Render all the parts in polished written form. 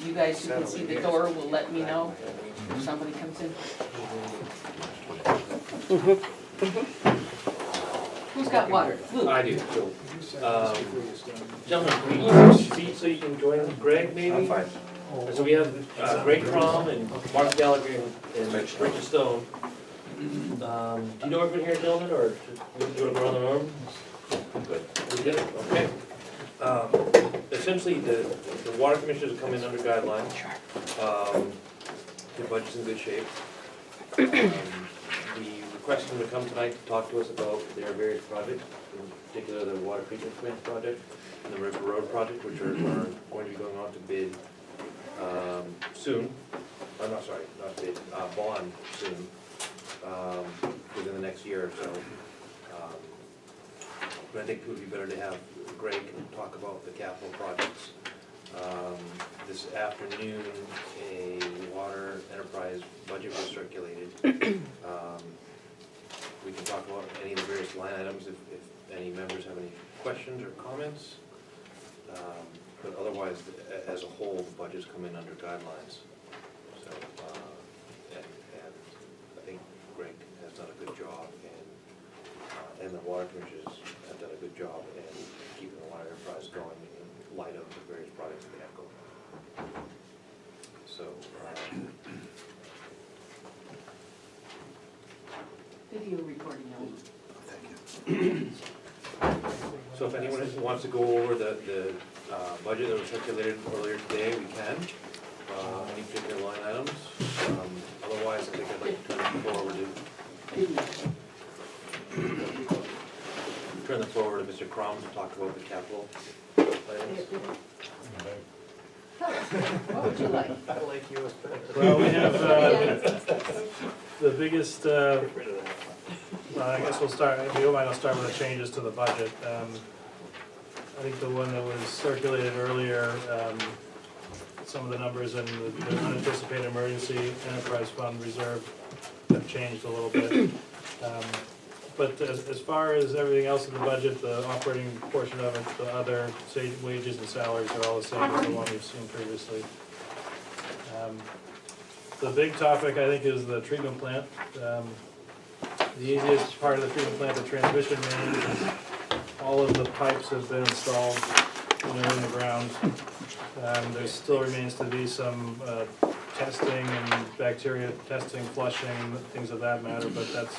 you guys who can see the door will let me know if somebody comes in. Who's got water? Lou? I do, so, gentlemen, can you use your seat so you can join Greg, maybe? I'm fine. So we have Greg Crom and Mark Gallagher and Richard Stone. Do you know everyone here, gentlemen, or do you want to go around the room? Good. We good? Okay. Essentially, the water commissioners are coming under guidelines. The budget's in good shape. We requested them to come tonight to talk to us about their various projects, in particular the water treatment plant project and the River Road project, which are going to be going on to bid soon. I'm not sorry, not bid, bond soon, within the next year or so. But I think it would be better to have Greg talk about the capital projects. This afternoon, a water enterprise budget was circulated. We can talk about any of the various line items if any members have any questions or comments. But otherwise, as a whole, the budget's come in under guidelines. So, and I think Greg has done a good job, and the water commissioners have done a good job in keeping the water enterprise going in light of the various projects that they have going. So, Video recording on. so if anyone wants to go over the budget that was circulated earlier today, we can. Any particular line items. Otherwise, I think I'd like to turn the floor over to Mr. Crom to talk about the capital items. What would you like? I like you as better. Well, we have the biggest, I guess we'll start, if you don't mind, I'll start with the changes to the budget. I think the one that was circulated earlier, some of the numbers in the unanticipated emergency enterprise fund reserve have changed a little bit. But as far as everything else in the budget, the operating portion of it, the other, say, wages and salaries are all the same as the one we've seen previously. The big topic, I think, is the treatment plant. The easiest part of the treatment plant, the transmission main, all of the pipes have been installed and they're in the ground. There still remains to be some testing and bacteria testing, flushing, things of that matter, but that's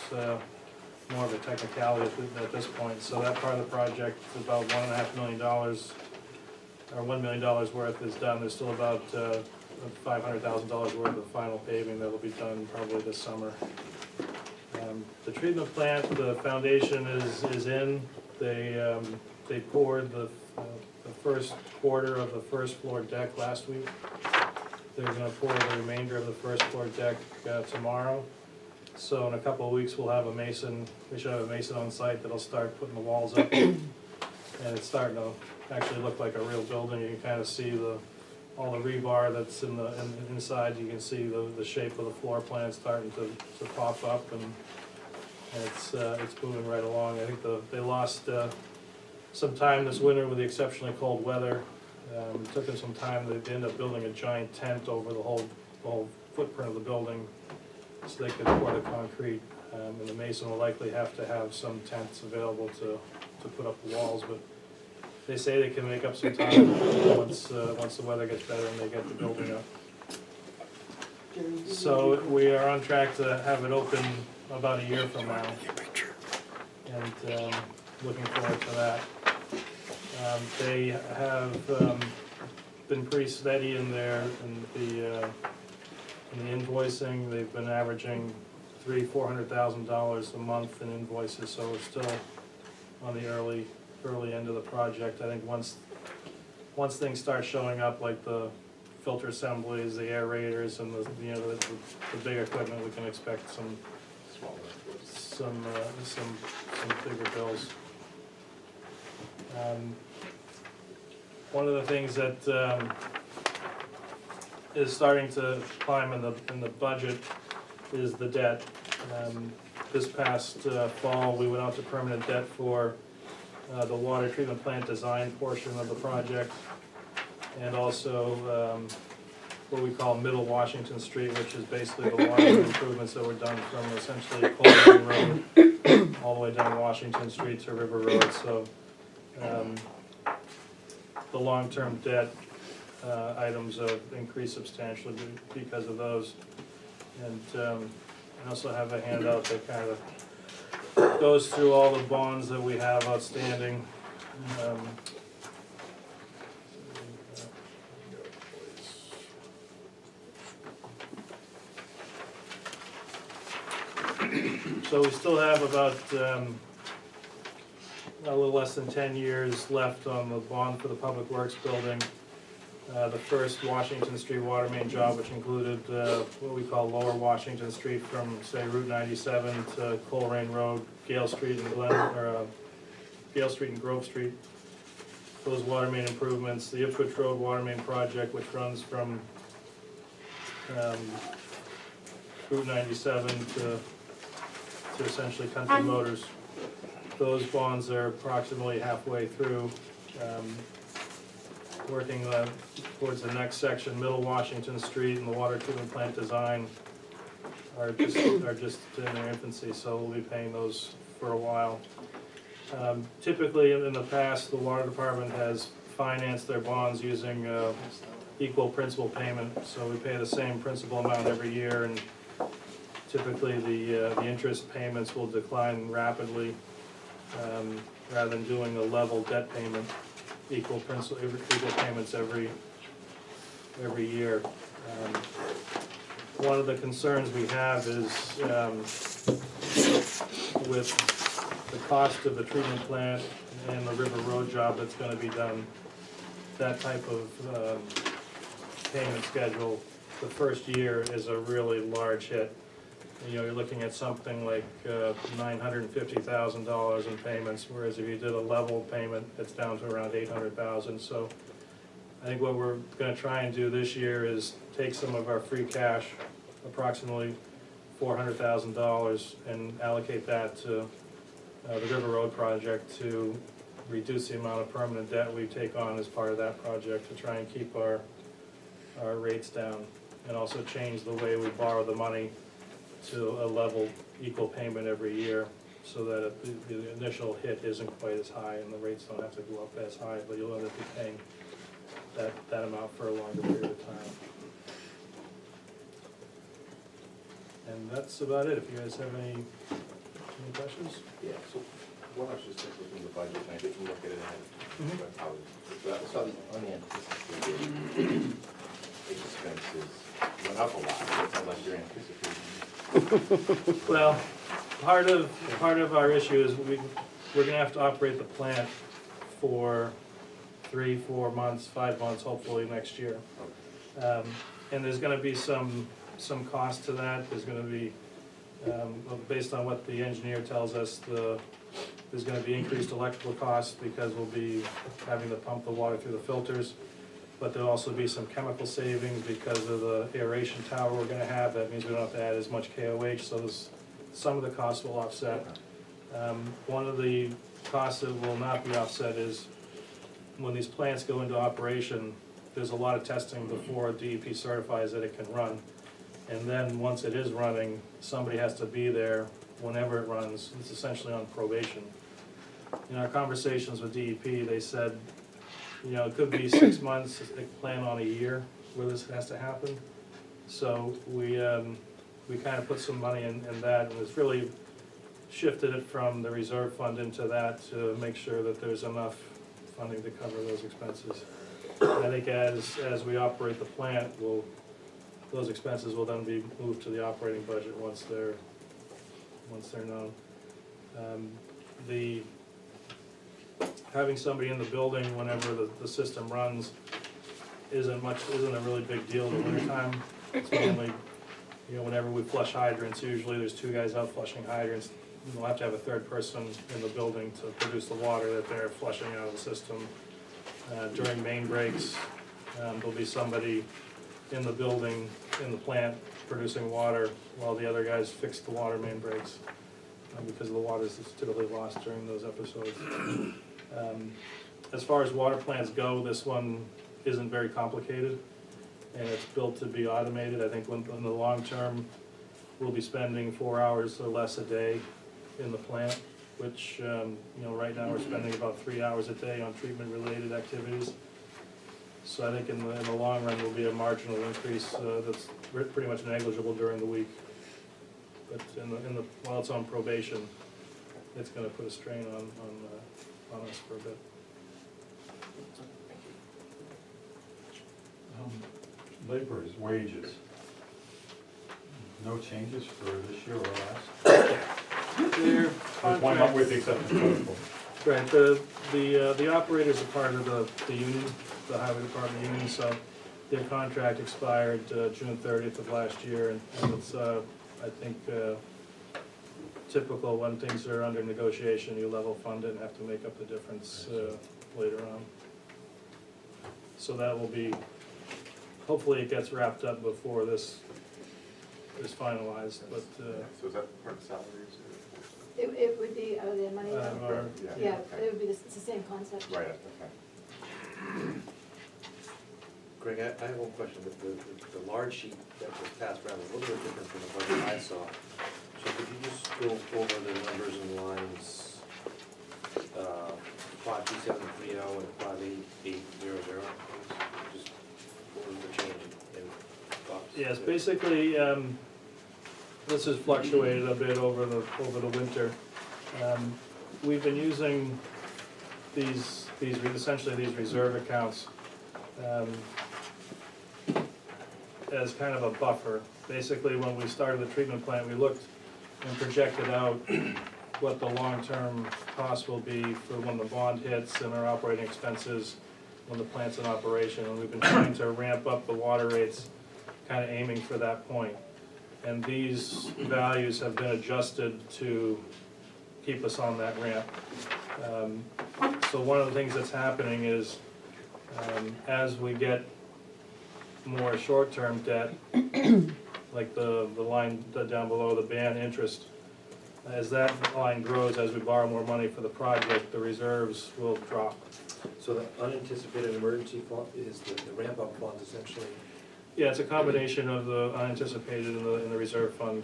more of a technicality at this point. So that part of the project is about $1.5 million, or $1 million worth is done. There's still about $500,000 worth of final paving that will be done probably this summer. The treatment plant, the foundation is in. They poured the first quarter of the first floor deck last week. They're going to pour the remainder of the first floor deck tomorrow. So in a couple of weeks, we'll have a mason. We should have a mason on site that'll start putting the walls up, and it's starting to actually look like a real building. You can kind of see all the rebar that's inside. You can see the shape of the floor plan starting to pop up, and it's moving right along. I think they lost some time this winter with the exceptionally cold weather. It took them some time. They ended up building a giant tent over the whole footprint of the building, so they could pour the concrete, and the mason will likely have to have some tents available to put up the walls, but they say they can make up some time once the weather gets better and they get the building up. So we are on track to have it open about a year from now, and looking forward to that. They have been pretty steady in the invoicing. They've been averaging $300,000–400,000 a month in invoices, so we're still on the early end of the project. I think once things start showing up, like the filter assemblies, the aerators, and the big equipment, we can expect some bigger bills. One of the things that is starting to climb in the budget is the debt. This past fall, we went out to permanent debt for the water treatment plant design portion of the project, and also what we call Middle Washington Street, which is basically the water improvements that were done from essentially Coleman Road all the way down Washington Street to River Road. So the long-term debt items have increased substantially because of those. And I also have a handout that kind of goes through all the bonds that we have outstanding. So we still have about a little less than 10 years left on the bond for the Public Works building. The first Washington Street water main job, which included what we call Lower Washington Street from, say, Route 97 to Coleraine Road, Gale Street and Gale Street and Grove Street. Those water main improvements, the Ipswich Road water main project, which runs from Route 97 to essentially Country Motors. Those bonds are approximately halfway through. Working towards the next section, Middle Washington Street and the water treatment plant design are just in their infancy, so we'll be paying those for a while. Typically, in the past, the water department has financed their bonds using equal principal payment, so we pay the same principal amount every year, and typically the interest payments will decline rapidly rather than doing a level debt payment. Equal payments every year. One of the concerns we have is with the cost of the treatment plant and the River Road job that's going to be done, that type of payment schedule, the first year is a really large hit. You know, you're looking at something like $950,000 in payments, whereas if you did a level payment, it's down to around $800,000. So I think what we're going to try and do this year is take some of our free cash, approximately $400,000, and allocate that to the River Road project to reduce the amount of permanent debt we take on as part of that project, to try and keep our rates down, and also change the way we borrow the money to a level equal payment every year, so that the initial hit isn't quite as high and the rates don't have to go up as high, but you'll end up paying that amount for a longer period of time. And that's about it. If you guys have any questions? Yeah, so one I was just looking at the budget, and I didn't look at it ahead. But I was, so on the anticipated expenses went up a lot, it sounds like you're anticipating. Well, part of our issue is we're gonna have to operate the plant for 3, 4 months, 5 months, hopefully next year. And there's gonna be some cost to that. There's gonna be, based on what the engineer tells us, there's gonna be increased electrical costs because we'll be having to pump the water through the filters. But there'll also be some chemical savings because of the aeration tower we're gonna have. That means we don't have to add as much KOH, so some of the costs will offset. One of the costs that will not be offset is when these plants go into operation, there's a lot of testing before DEP certifies that it can run. And then once it is running, somebody has to be there whenever it runs. It's essentially on probation. In our conversations with DEP, they said, you know, it could be 6 months, they plan on a year where this has to happen. So we kind of put some money in that, and it's really shifted it from the reserve fund into that to make sure that there's enough funding to cover those expenses. I think as we operate the plant, those expenses will then be moved to the operating budget once they're known. Having somebody in the building whenever the system runs isn't a really big deal in the wintertime. It's mainly, you know, whenever we flush hydrants, usually there's 2 guys out flushing hydrants. We'll have to have a 3rd person in the building to produce the water that they're flushing out of the system. During main breaks, there'll be somebody in the building, in the plant, producing water while the other guys fix the water main breaks, because the water is typically lost during those episodes. As far as water plants go, this one isn't very complicated. and it's built to be automated. I think in the long term, we'll be spending 4 hours or less a day in the plant, which, right now we're spending about 3 hours a day on treatment-related activities. So I think in the long run, will be a marginal increase that's pretty much negligible during the week. But while it's on probation, it's gonna put a strain on us for a bit. Laborers' wages. No changes for this year or last? Their With one month with the exception of political. Right, the operators are part of the union, the highway department union, so their contract expired June 30th of last year, and it's, I think, typical when things are under negotiation, you level fund it and have to make up the difference later on. So that will be, hopefully it gets wrapped up before this is finalized, but, So is that part of salaries It would be out of their money, though. or, Yeah, it would be, it's the same concept. or? Right, okay. Greg, I have one question. The large sheet that was passed around is a little bit different from the budget I saw. So could you just go over the numbers and lines, 52730 and 58800, just what was the change in costs? yes, basically, this has fluctuated a bit over the winter. We've been using essentially these reserve accounts as kind of a buffer. Basically, when we started the treatment plant, we looked and projected out what the long-term cost will be for when the bond hits and our operating expenses when the plant's in operation. And we've been trying to ramp up the water rates, kind of aiming for that point. And these values have been adjusted to keep us on that ramp. So one of the things that's happening is, as we get more short-term debt, like the line down below, the ban interest, as that line grows, as we borrow more money for the project, the reserves will drop. So the unanticipated emergency fund is the ramp-up fund essentially? Yeah, it's a combination of the unanticipated and the reserve fund.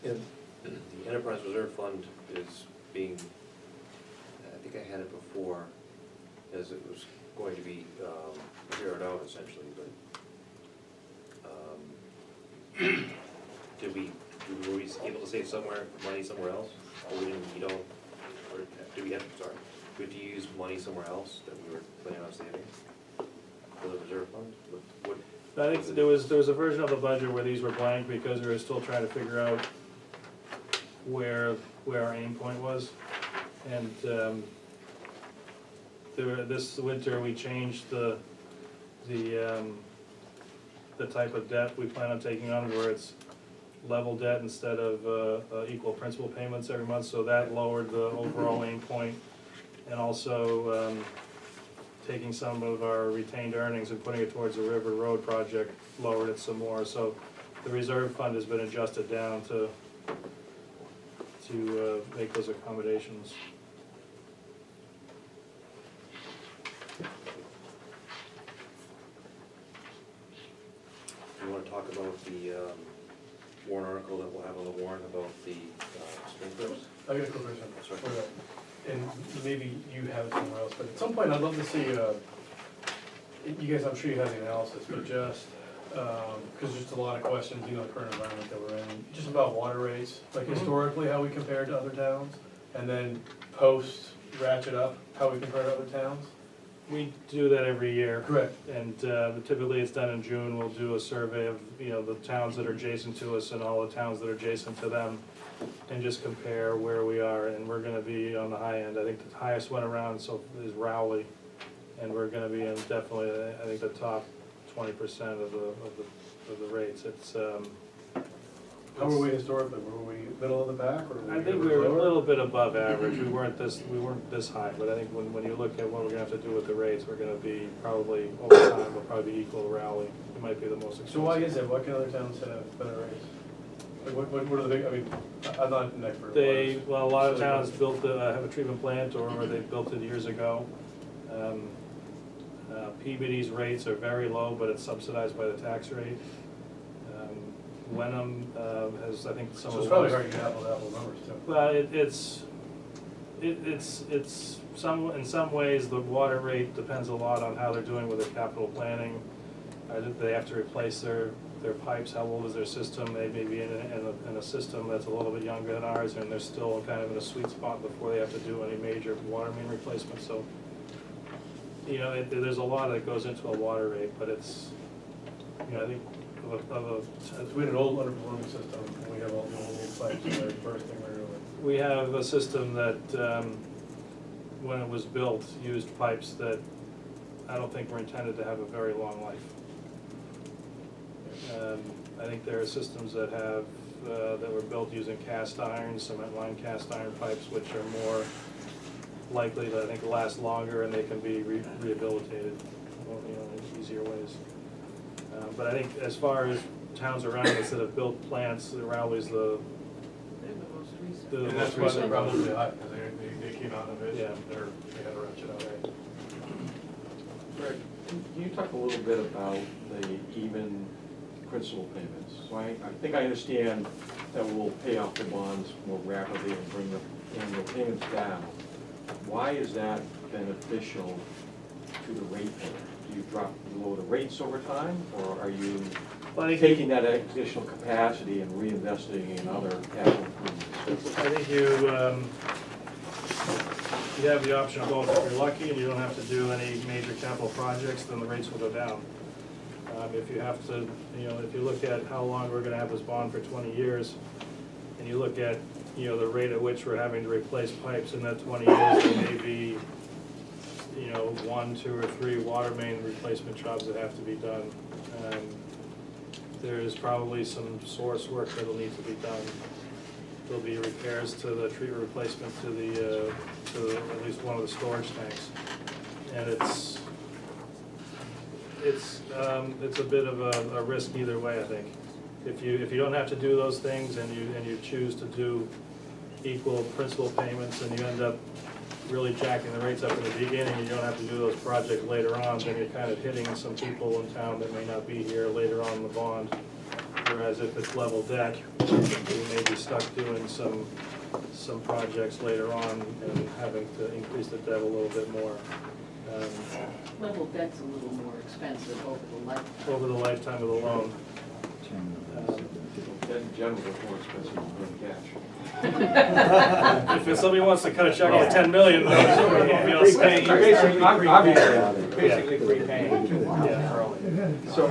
And the enterprise reserve fund is being, I think I had it before, as it was going to be zeroed out essentially, but were we able to save money somewhere else? Or we didn't, or did we have to use money somewhere else that we were planning on saving for the reserve fund? What I think there was a version of the budget where these were blank because we were still trying to figure out where our aim point was. And this winter, we changed the type of debt we plan on taking on, where it's level debt instead of equal principal payments every month, so that lowered the overall aim point. And also taking some of our retained earnings and putting it towards the River Road project lowered it some more. So the reserve fund has been adjusted down to make those accommodations. You want to talk about the warrant article that we'll have on the warrant about the sprinklers? I got a quick question. Sorry. For that. And maybe you have it somewhere else, but at some point I'd love to see, you guys, I'm sure you have the analysis, but just, because just a lot of questions, the current environment that we're in, just about water rates, like historically, how we compare to other towns, and then post ratchet up, how we compare to other towns. We do that every year. Correct. And typically it's done in June. We'll do a survey of, the towns that are adjacent to us and all the towns that are adjacent to them, and just compare where we are, and we're gonna be on the high end. I think the highest one around is Rowley, and we're gonna be in definitely, I think, the top 20% of the rates. It's, How were we historically? Were we middle of the pack, or were I think we were a little bit above average. We weren't this high, but I think when you look at what we're gonna have to do with the rates, we're gonna be probably, over time, we'll probably be equal to Rowley. It might be the most expensive. So why is that? Why can other towns have better rates? Like, what are the big, I mean, I'm not an expert. A lot of towns have a treatment plant, or they built it years ago. PBD's rates are very low, but it's subsidized by the tax rate. Wenham has, I think, some So of it's the probably lowest. hard to get apple to apple numbers too. Well, it's some, in some ways, the water rate depends a lot on how they're doing with their capital planning. They have to replace their pipes, how old is their system? They may be in a system that's a little bit younger than ours, and they're still kind of in a sweet spot before they have to do any major water main replacement, so. You know, there's a lot that goes into a water rate, but it's, you know, I think We had an old underperforming system, and we have all the old pipes that are bursting regularly. we have a system that, when it was built, used pipes that I don't think were intended to have a very long life. I think there are systems that have, that were built using cast iron, cement line cast iron pipes, which are more likely to, I think, last longer, and they can be rehabilitated, you know, in easier ways. But I think as far as towns around us that have built plants, Rowley's the They're the most recent. the And most that's why they're recent. probably high, because they came out of it, Yeah. they had to wrench it out, right? Greg, can you talk a little bit about the even principal payments? So I think I understand that we'll pay off the bonds more rapidly and bring the annual payments down. Why is that beneficial to the ratepayer? Do you lower the rates over time, or are you Well, I think taking that additional capacity and reinvesting in other capital improvements? I think you have the option of both. If you're lucky and you don't have to do any major capital projects, then the rates will go down. If you have to, you know, if you look at how long we're gonna have this bond for 20 years, and you look at, you know, the rate at which we're having to replace pipes in that 20 years, there may be, you know, 1, 2, or 3 water main replacement jobs that have to be done. There's probably some source work that'll need to be done. There'll be repairs to the treatment replacement to at least one of the storage tanks. And it's a bit of a risk either way, I think. If you don't have to do those things and you choose to do equal principal payments and you end up really jacking the rates up in the beginning and you don't have to do those projects later on, then you're kind of hitting some people in town that may not be here later on in the bond. Whereas if it's level debt, you may be stuck doing some projects later on and having to increase the debt a little bit more. Level debt's a little more expensive Over the lifetime of the loan. Debt in general is more expensive than cash. If somebody wants to cut a check for 10 million, then you'll be all set. Basically prepaying Yeah. early. So,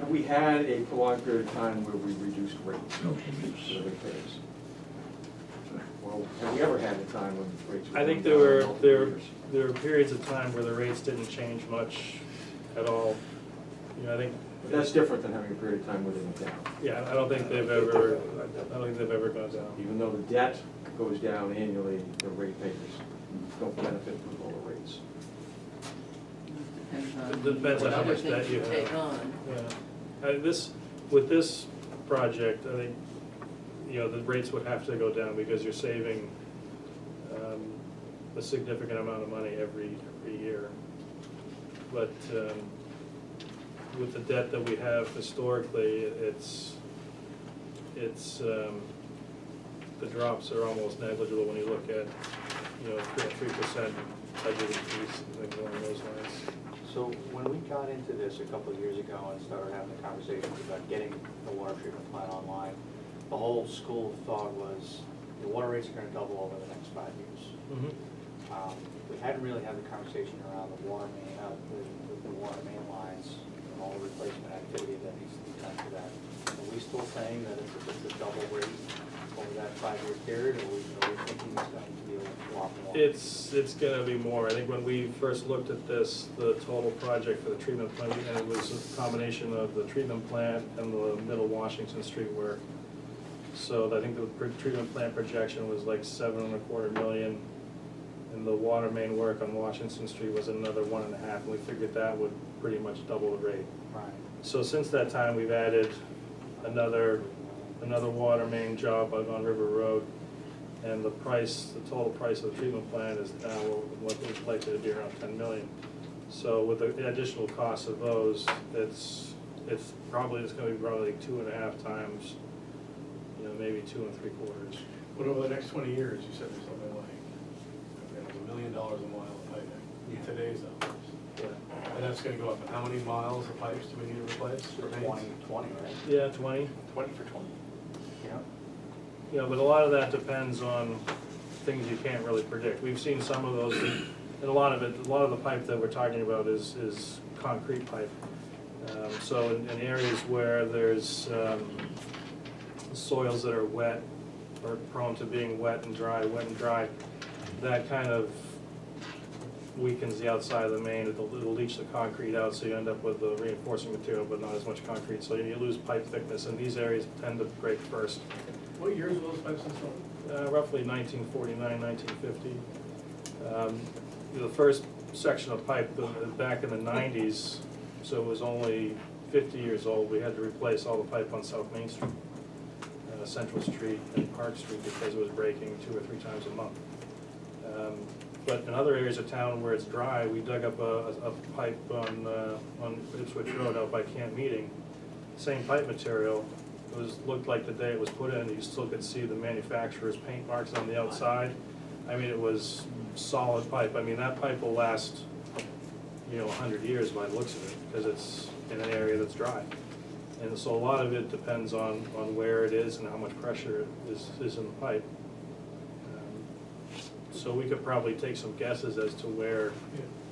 we had a prolonged period of time where we reduced rates for the repairs. Well, have we ever had a time when rates were? I think going down multiple years? there were periods of time where the rates didn't change much at all. You know, I think, But that's different than having a period of time where they went down. yeah, I don't think they've ever gone down. Even though the debt goes down annually, the ratepayers don't benefit from lower rates. Depends It depends on how what other much debt things you you have. take on. Yeah, with this project, I think, you know, the rates would have to go down because you're saving a significant amount of money every year. But with the debt that we have historically, the drops are almost negligible when you look at, you know, 3% budget increase and things along those lines. So when we got into this a couple of years ago and started having the conversations about getting the water treatment plant online, the whole school of thought was the water rates are gonna double over the next 5 years. We hadn't really had the conversation around the water main, the water main lines and all the replacement activity that needs to be done for that. Are we still saying that it's a double rate over that 5-year period, or are we thinking it's going to be a lot more? It's gonna be more. I think when we first looked at this, the total project for the treatment plant, and it was a combination of the treatment plant and the Middle Washington Street work. So I think the treatment plant projection was like $7.25 million, and the water main work on Washington Street was another 1.5, and we figured that would pretty much double the rate. Right. So since that time, we've added another water main job on River Road, and the total price of the treatment plant is now what it's likely to be around $10 million. So with the additional cost of those, it's gonna be probably 2.5 times, you know, maybe 2 3/4. But over the next 20 years, you said there's something like, okay, $1 million a mile of piping in today's dollars. Yeah. And that's gonna go up, and how many miles of pipes do we need to replace? for mains? 20, right? Yeah, 20. 20 for 20. Yeah. Yeah, but a lot of that depends on things you can't really predict. We've seen some of those, and a lot of the pipe that we're talking about is concrete pipe. So in areas where there's soils that are wet, or prone to being wet and dry, that kind of weakens the outside of the main. It'll leach the concrete out, so you end up with the reinforcing material, but not as much concrete. So you lose pipe thickness, and these areas tend to break first. What years were those pipes installed? Roughly 1949, 1950. The first section of pipe, back in the 90s, so it was only 50 years old, we had to replace all the pipe on South Main Street, Central Street and Park Street, because it was breaking 2 or 3 times a month. But in other areas of town where it's dry, we dug up a pipe on Ipswich Road out by Camp Meeting, same pipe material. Looked like the day it was put in, you still could see the manufacturer's paint marks on the outside. I mean, it was solid pipe. I mean, that pipe will last, 100 years by the looks of it, because it's in an area that's dry. And so a lot of it depends on where it is and how much pressure is in the pipe. So we could probably take some guesses as to where,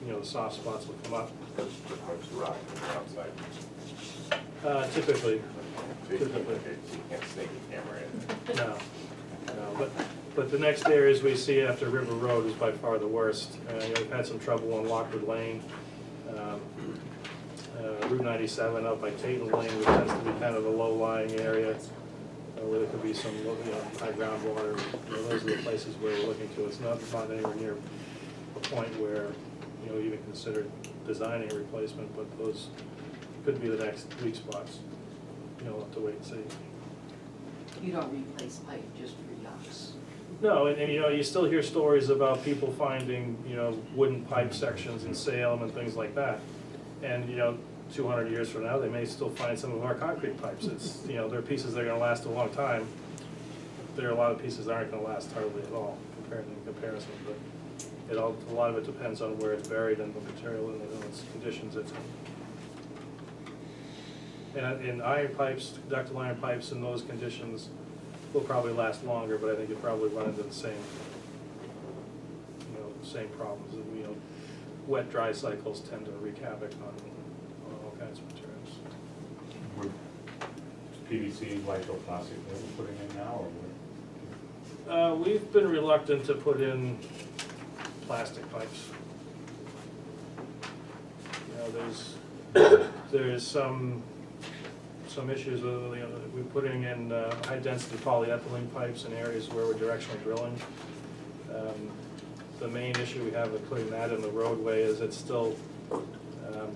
the soft spots would come up. Because the pipes rot from the outside. Typically, So you can't snake the camera in. no. But the next areas we see after River Road is by far the worst. We've had some trouble on Lockwood Lane. Route 97 up by Tatum Lane, which tends to be kind of a low-lying area, where there could be some, high groundwater. Those are the places where we're looking to. It's not anywhere near a point where, even consider designing a replacement, but those could be the next weak spots. We'll have to wait and see. You don't replace pipe just for yucks. No, and you still hear stories about people finding, wooden pipe sections in Salem and things like that. And, 200 years from now, they may still find some of our concrete pipes. It's, there are pieces that are gonna last a long time. There are a lot of pieces that aren't gonna last hardly at all in comparison, but a lot of it depends on where it's buried and the material and its conditions it's in. And in iron pipes, ductile iron pipes in those conditions will probably last longer, but I think you probably run into the same problems. Wet, dry cycles tend to wreak havoc on all kinds of materials. Would PVC, like or plastic, that we're putting in now, or what? We've been reluctant to put in plastic pipes. There's some issues with, we're putting in high-density polyethylene pipes in areas where we're directional drilling. The main issue we have with putting that in the roadway is it's still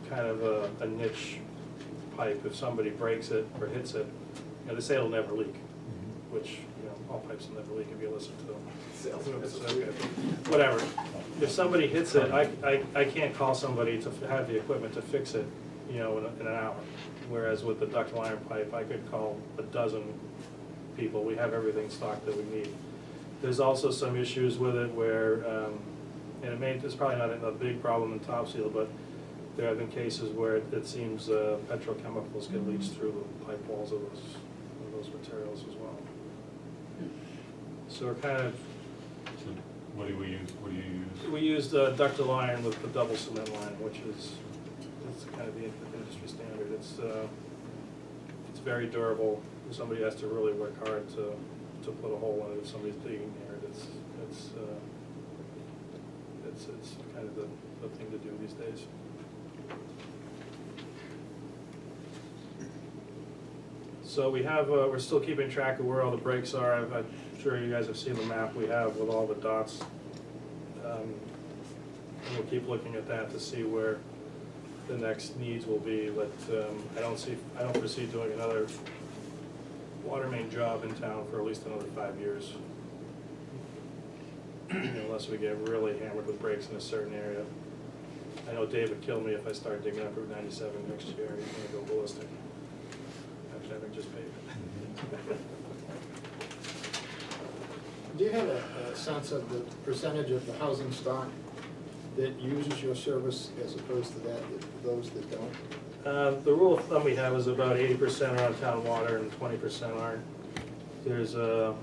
kind of a niche pipe. If somebody breaks it or hits it, they say it'll never leak, which, all pipes will never leak if you listen to them. Okay. Whatever. If somebody hits it, I can't call somebody to have the equipment to fix it, in an hour. Whereas with the ductile iron pipe, I could call a dozen people. We have everything stocked that we need. There's also some issues with it where, and it's probably not a big problem in Topsfield, but there have been cases where it seems petrochemicals get leached through the pipe walls of those materials as well. So we're kind of. So what do we use, what do you use? We used ductile iron with the double cement line, which is kind of the industry standard. It's very durable. Somebody has to really work hard to put a hole in it if somebody's digging there. It's kind of the thing to do these days. So we have, we're still keeping track of where all the breaks are. I'm sure you guys have seen the map we have with all the dots. And we'll keep looking at that to see where the next needs will be, but I don't foresee doing another water main job in town for at least another 5 years. Unless we get really hammered with breaks in a certain area. I know Dave would kill me if I start digging up Route 97 next year, he's gonna go ballistic. Actually, I think just pave it. Do you have a sense of the percentage of the housing stock that uses your service as opposed to those that don't? The rule of thumb we have is about 80% are on town water and 20% aren't. There's 20%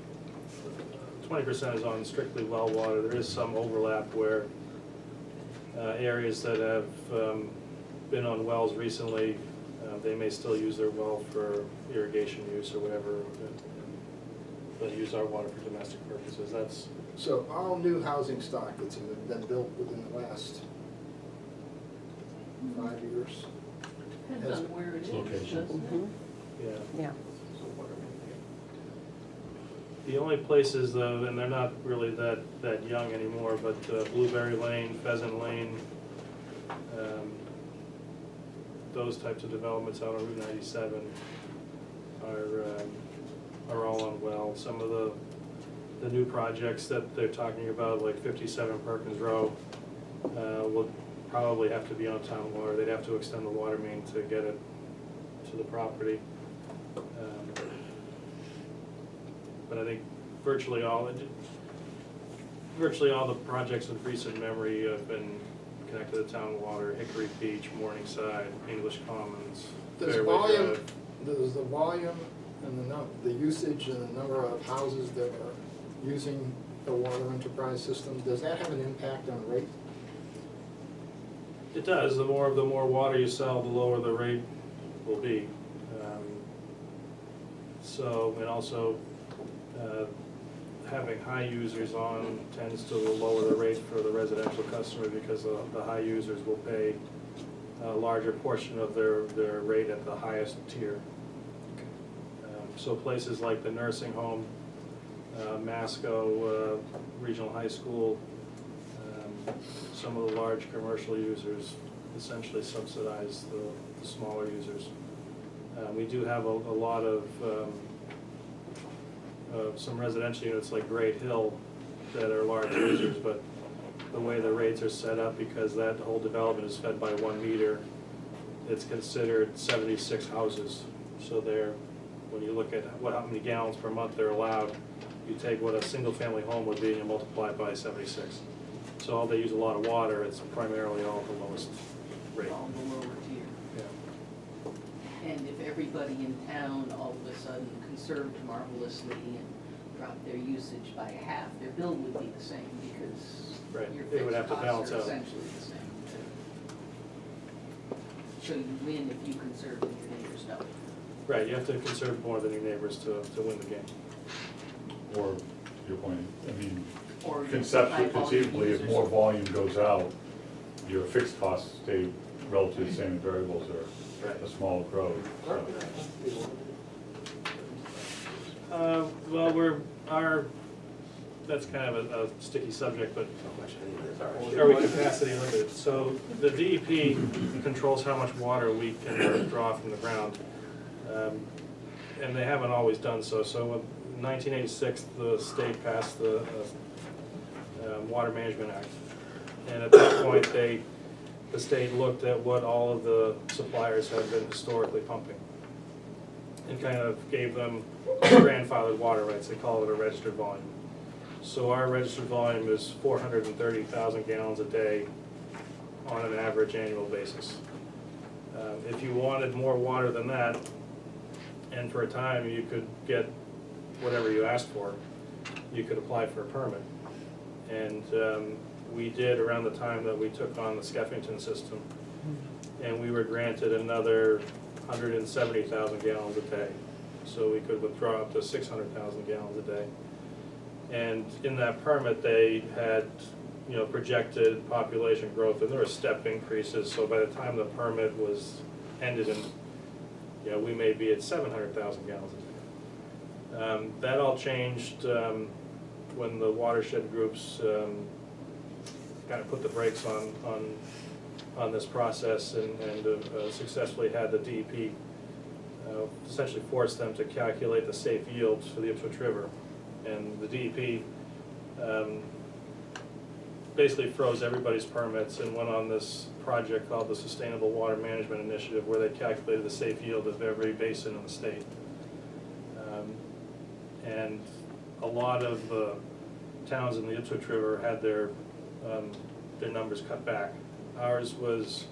is on strictly well water. There is some overlap where areas that have been on wells recently, they may still use their well for irrigation use or whatever, but use our water for domestic purposes. That's So all new housing stock that's been built within the last 5 years? Depends on where it is, Location. doesn't it? yeah. Yeah. The only places though, and they're not really that young anymore, but Blueberry Lane, Pheasant Lane, those types of developments out on Route 97 are all on well. Some of the new projects that they're talking about, like 57 Perkins Row, will probably have to be on town water. They'd have to extend the water main to get it to the property. But I think virtually all the projects of recent memory have been connected to town water: Hickory Beach, Morningside, English Commons, Does Fairway volume, Drive. does the volume and the usage and the number of houses that are using the water enterprise system, does that have an impact on rate? It does. The more water you sell, the lower the rate will be. So, and also, having high users on tends to lower the rate for the residential customer, because the high users will pay a larger portion of their rate at the highest tier. So places like the nursing home, Masco Regional High School, some of the large commercial users essentially subsidize the smaller users. We do have a lot of some residential units like Great Hill that are large users, but the way the rates are set up, because that whole development is fed by 1 meter, it's considered 76 houses. So when you look at how many gallons per month they're allowed, you take what a single-family home would be and you multiply it by 76. So all they use a lot of water, it's primarily all the lowest rate. On the lower tier. Yeah. And if everybody in town all of a sudden conserved marvelously and dropped their usage by half, their bill would be the same, because Right, your they would have fixed to costs balance are out. essentially the same. So you win if you conserve and your neighbors don't. Right, you have to conserve more than your neighbors to win the game. Or, to your point, I mean, Or high conceptually, volume conceivably, if users. more volume goes out, your fixed costs stay relatively the same, and variables are a small growth. So. Well, that's kind of a sticky subject, but That's are we capacity limited? So the DEP controls how much water we can draw from the ground, and they haven't always done so. So in 1986, the state passed the Water Management Act, and at that point, the state looked at what all of the suppliers had been historically pumping, and kind of gave them grandfathered water rights. They call it a registered volume. So our registered volume is 430,000 gallons a day on an average annual basis. If you wanted more water than that, and for a time you could get whatever you asked for, you could apply for a permit. And we did around the time that we took on the Skeffington system, and we were granted another 170,000 gallons a day. So we could withdraw up to 600,000 gallons a day. And in that permit, they had, projected population growth, and there were step increases. So by the time the permit was ended, and we may be at 700,000 gallons a day. That all changed when the watershed groups kind of put the brakes on this process, and successfully had the DEP essentially force them to calculate the safe yields for the Ipswich River. And the DEP basically froze everybody's permits and went on this project called the Sustainable Water Management Initiative, where they calculated the safe yield of every basin in the state. And a lot of towns in the Ipswich River had their numbers cut back. Ours was,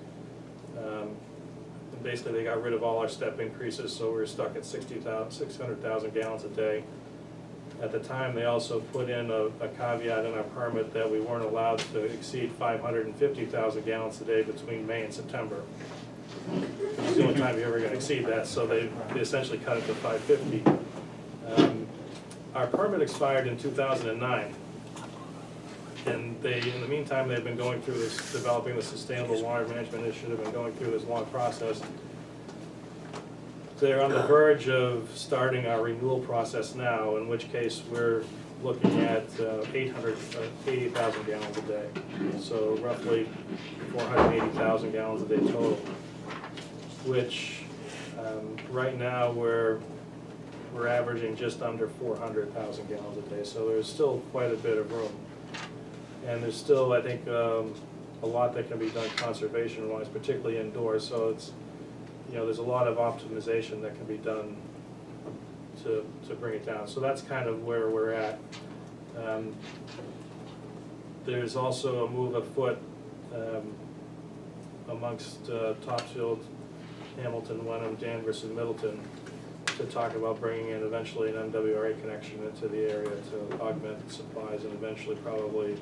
basically they got rid of all our step increases, so we were stuck at 600,000 gallons a day. At the time, they also put in a caveat in our permit that we weren't allowed to exceed 550,000 gallons a day between May and September. It's the only time you're ever gonna exceed that, so they essentially cut it to 550. Our permit expired in 2009. And in the meantime, they've been going through this, developing the Sustainable Water Management Initiative and going through this long process. They're on the verge of starting our renewal process now, in which case we're looking at 80,000 gallons a day. So roughly 480,000 gallons a day total, which right now we're averaging just under 400,000 gallons a day. So there's still quite a bit of room. And there's still, I think, a lot that can be done conservation-wise, particularly indoors. So it's, there's a lot of optimization that can be done to bring it down. So that's kind of where we're at. There's also a move afoot amongst Topsfield, Hamilton, Wenham, Danvers, and Middleton to talk about bringing in eventually an MWRA connection into the area to augment supplies, and eventually probably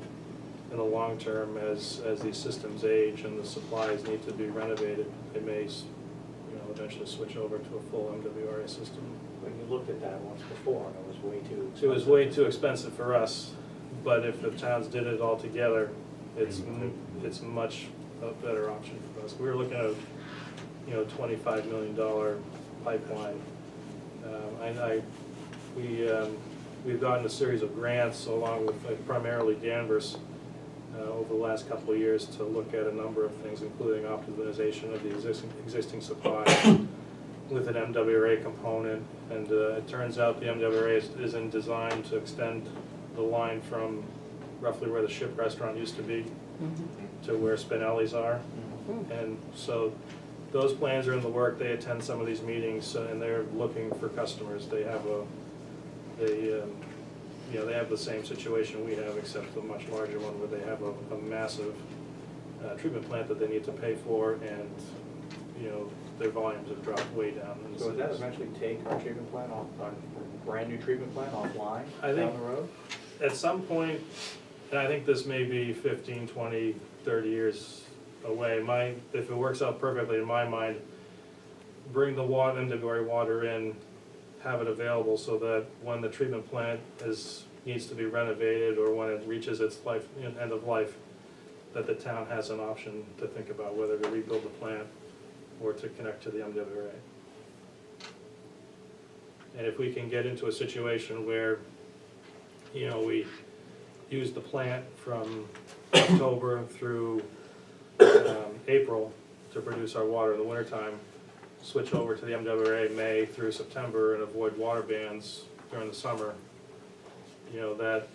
in the long term, as these systems age and the supplies need to be renovated, they may eventually switch over to a full MWRA system. When you looked at that once before, it was way too expensive. It was way too expensive for us, but if the towns did it all together, it's much a better option for us. We were looking at $25 million pipeline. We've gotten a series of grants along with primarily Danvers over the last couple of years to look at a number of things, including optimization of the existing supply with an MWRA component. And it turns out the MWRA isn't designed to extend the line from roughly where the Ship Restaurant used to be to where Spinelli's are. And so those plans are in the work. They attend some of these meetings and they're looking for customers. They have they have the same situation we have, except a much larger one where they have a massive treatment plant that they need to pay for, and their volumes have dropped way down. So would that eventually take our treatment plant off, our brand new treatment plant offline down the road? At some point, and I think this may be 15, 20, 30 years away, if it works out perfectly in my mind, bring the MWRA water in, have it available so that when the treatment plant needs to be renovated, or when it reaches its end of life, that the town has an option to think about whether to rebuild the plant or to connect to the MWRA. And if we can get into a situation where, we use the plant from October through April to produce our water in the wintertime, switch over to the MWRA May through September and avoid water bans during the summer, that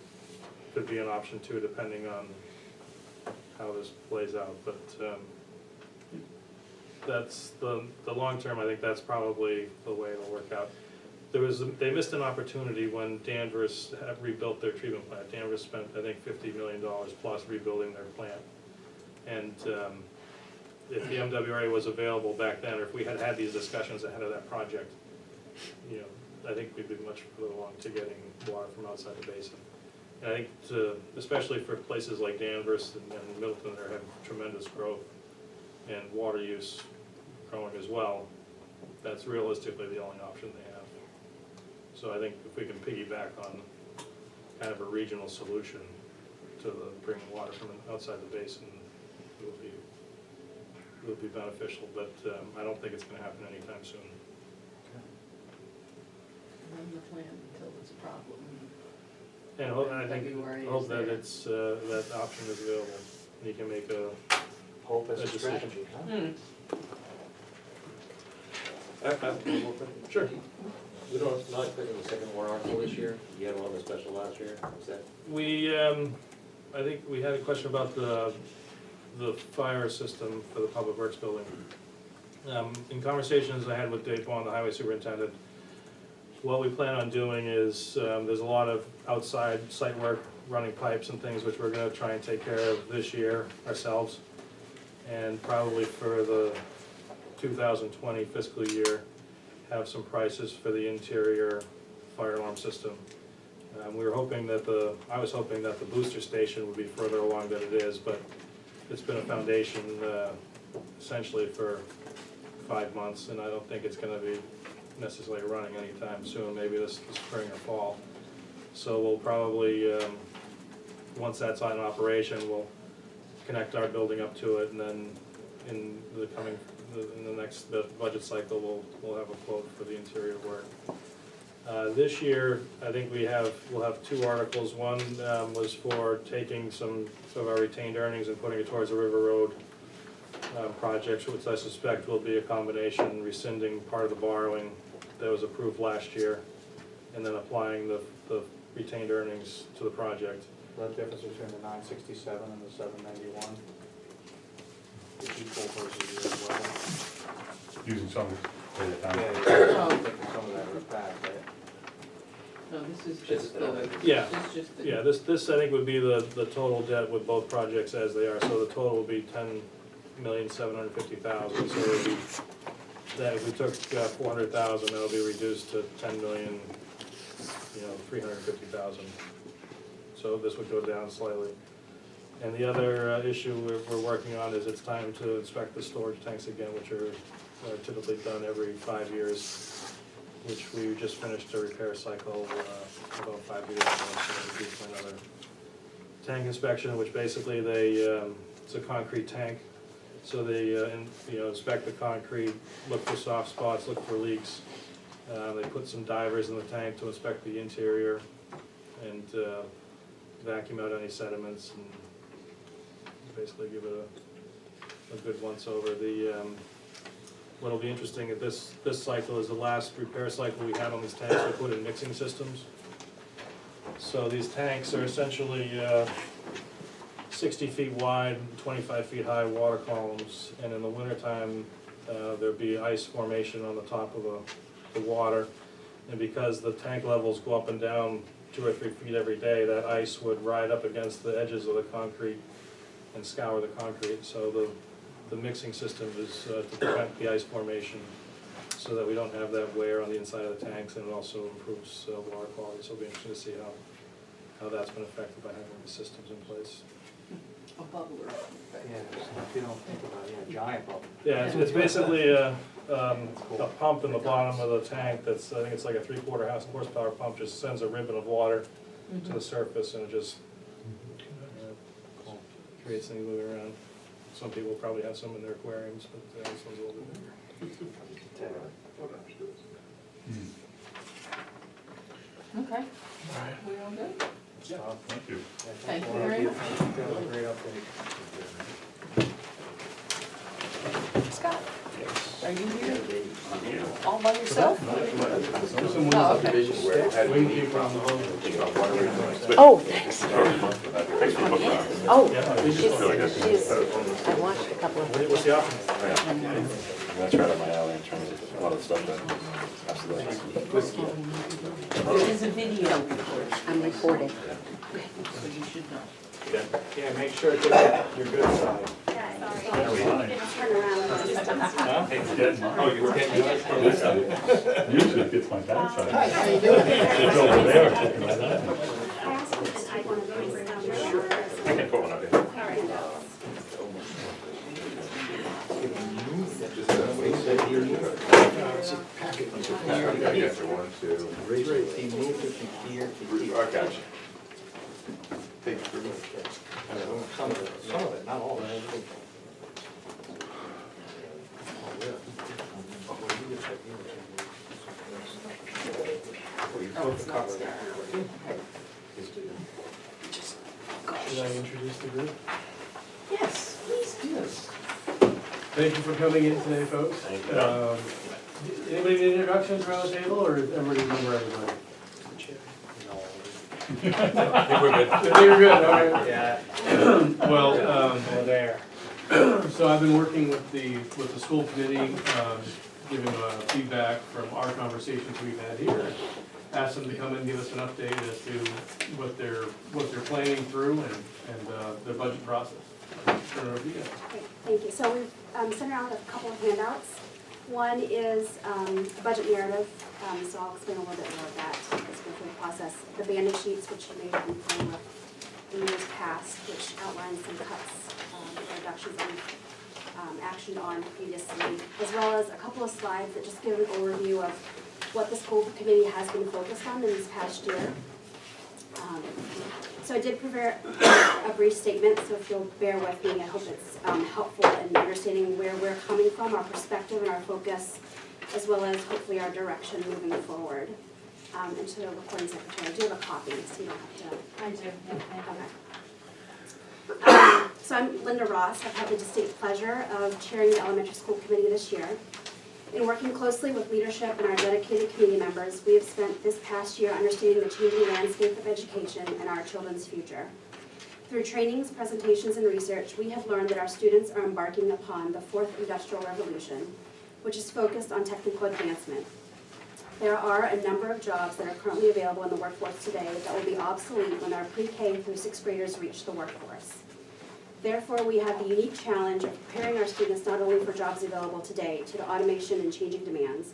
could be an option too, depending on how this plays out. But that's the long term. I think that's probably the way it'll work out. They missed an opportunity when Danvers rebuilt their treatment plant. Danvers spent, I think, $50 million plus rebuilding their plant. And if the MWRA was available back then, or if we had had these discussions ahead of that project, I think we'd be much further along to getting water from outside the basin. And I think especially for places like Danvers and Middleton that have tremendous growth and water use growing as well, that's realistically the only option they have. So I think if we can piggyback on kind of a regional solution to bringing water from outside the basin, it will be beneficial, but I don't think it's going to happen anytime soon. Run the plant until it's a problem. And I think, February hope is that there. it's, that option is available. You can make a Hope as a decision. strategy, huh? I have one more question. Sure. We not putting the second warrant article this year? You had one on the special last year, is that? We I think we had a question about the fire system for the Public Works building. In conversations I had with Dave Bond, the highway superintendent, what we plan on doing is, there's a lot of outside site work, running pipes and things, which we're gonna try and take care of this year ourselves. And probably for the 2020 fiscal year, have some prices for the interior fire alarm system. We were hoping that I was hoping that the booster station would be further along than it is, but it's been a foundation essentially for 5 months, and I don't think it's gonna be necessarily running anytime soon, maybe this spring or fall. So we'll probably, once that's on operation, we'll connect our building up to it, and then in the next budget cycle, we'll have a quote for the interior work. This year, I think we'll have 2 articles. One was for taking some of our retained earnings and putting it towards the River Road project, which I suspect will be a combination, rescinding part of the borrowing that was approved last year, and then applying the retained earnings to the project. The difference between the 967 and the 791? The equal versus the well? Using some for the town. Yeah, I think some of that was back, right? No, this is just the, Yeah. this is just the. Yeah, this I think would be the total debt with both projects as they are, so the total would be $10,750,000, so it would be, that if we took 400,000, that'll be reduced to 10,350,000. So this would go down slightly. And the other issue we're working on is it's time to inspect the storage tanks again, which are typically done every 5 years, which we just finished a repair cycle about 5 years ago, so we're due for another tank inspection, which basically it's a concrete tank. So they inspect the concrete, look for soft spots, look for leaks. They put some divers in the tank to inspect the interior and vacuum out any sediments and basically give it a good once over. What'll be interesting at this cycle is the last repair cycle we had on these tanks, we put in mixing systems. So these tanks are essentially 60 feet wide, 25 feet high water columns, and in the wintertime, there'd be ice formation on the top of the water. And because the tank levels go up and down 2 or 3 feet every day, that ice would ride up against the edges of the concrete and scour the concrete. So the mixing system is to prevent the ice formation so that we don't have that wear on the inside of the tanks, and it also improves water quality. So it'll be interesting to see how that's been affected by having the systems in place. A bubbler. Yeah, if you don't think about it, yeah, giant bubble. Yeah, it's basically a pump in the bottom of the tank that's, I think it's like a 3/4 horsepower pump, just sends a ribbon of water to the surface, and it just creates things moving around. Some people probably have some in their aquariums, but this one's a little bit bigger. Okay. We all good? Thank you. Thank you very much. That was a great update. Scott, are you here all by yourself? Oh, okay. Where it had Wing keeper on the home. Oh, thanks. Thanks for booking us. Oh, Yeah, I watched a couple of. What's the option? That's right up my alley in terms of a lot of the stuff that, absolutely. There is a video recording, I'm recording. so you should know. Yeah, make sure it's your good side. It's getting mine. This side. Usually it gets my bad side. Hi, how you doing? It's over there, kicking my bad. I can put one out here. It's a packet. I got you, 1, 2. He moved it from here to here. I got you. Thank you very much. Some of it, not all of it. Oh, it's not there. Should I introduce the group? Yes, please do. Thank you for coming in today, folks. Thank you. Anybody need introductions around the table, or everybody remember everybody? I think we're good. I think we're good, all right. Yeah. Well, Over there. so I've been working with the school committee, giving feedback from our conversations we've had here. Asked them to come and give us an update as to what they're planning through and their budget process. Turn it over to you guys. Great, thank you. So we've sent around a couple of handouts. One is a budget narrative, so I'll explain a little bit more of that as we go through the process. The banded sheets, which you may have been playing with in years past, which outlines some cuts, reductions that we've actioned on previously, as well as a couple of slides that just give an overview of what the school committee has been focused on in this past year. So I did prepare a brief statement, so if you'll bear with me, I hope it's helpful in understanding where we're coming from, our perspective and our focus, as well as hopefully our direction moving forward. And to the recording secretary, I do have a copy, so you don't have to. I do, Okay. So I'm Linda Ross. I've had the distinct pleasure of chairing the elementary school committee this year. In working closely with leadership and our dedicated committee members, we have spent this past year understanding the changing landscape of education and our children's future. Through trainings, presentations, and research, we have learned that our students are embarking upon the fourth industrial revolution, which is focused on technical advancement. There are a number of jobs that are currently available in the workforce today that will be obsolete when our pre-K through sixth graders reach the workforce. Therefore, we have the unique challenge of preparing our students not only for jobs available today due to automation and changing demands,